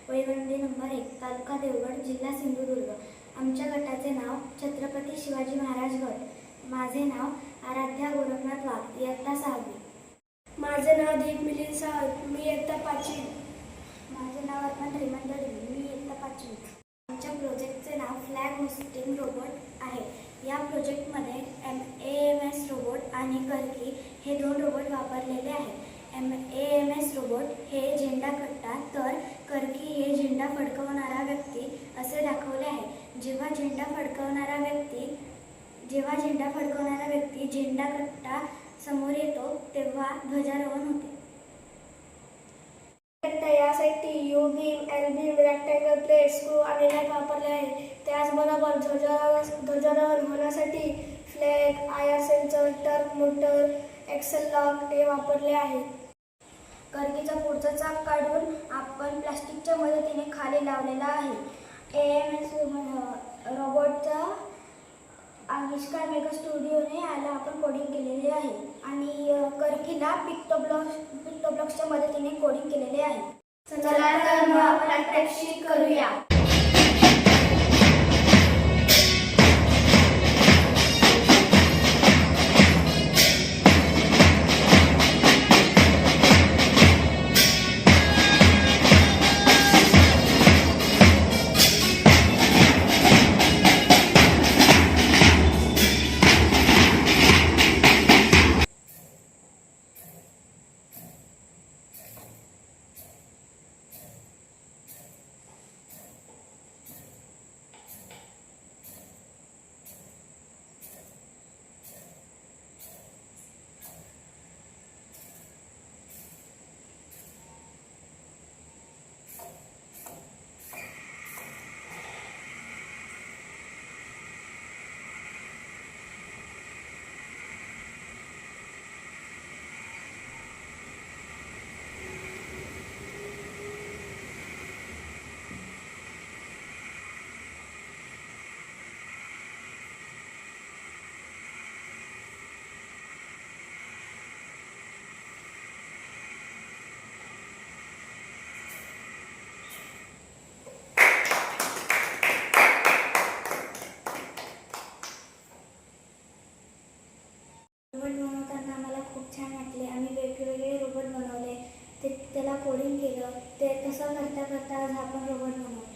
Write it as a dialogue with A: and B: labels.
A: वहीवंदी number 1, तालुका देवगड, जिल्हा सिंधुदुर्ग। आमच्या गटाचे नाव छत्रपती शिवाजी महाराज गट। माझे नाव आराध्या गोरखनाथ वाघ, इयत्ता 6वी।
B: माझे नाव दीप मिलिंद सावंत, मी इयत्ता 5वी।
A: माझे नाव अर्पण श्रीमंत देवी, मी इयत्ता 5वी। आमच्या प्रोजेक्टचे नाव फ्लॅग होस्टिंग रोबोट आहे। या प्रोजेक्टमध्ये MEMS रोबोट आणि कर्की हे 2 रोबोट वापरलेले आहेत। MEMS रोबोट हे झेंडा कट्टा तर कर्की हे झेंडा फडकवणारा व्यक्ती असे दाखवले आहे। जेव्हा झेंडा फडकवणारा व्यक्ती झेंडा कट्टा समोर येतो तेव्हा ध्वजारोहण होते।
B: यासाठी U beam, L beam, rectangle plate, screw आणि नट वापरले आहे। त्याचबरोबर ध्वजारोहण होण्यासाठी flag, IR sensor, torque motor, axle lock हे वापरले आहे।
A: कर्कीचा पुढचा चाक काढून आपण प्लास्टिकच्या मदतीने खाली लावलेला आहे। AMS रोबोटचा आविष्कार मेगा स्टुडिओने आपण कोडिंग केलेले आहे आणि कर्कीला पिक्टोब्लॉक्सच्या मदतीने कोडिंग केलेले आहे।
B: चला तर मग प्रात्यक्षिक करूया।
A: रोबोट बनवताना आम्हाला खूप छान वाटले। आम्ही वेगवेगळे रोबोट बनवले, त्याला कोडिंग केलं। ते तसं करता आज आपण रोबोट बनवतो।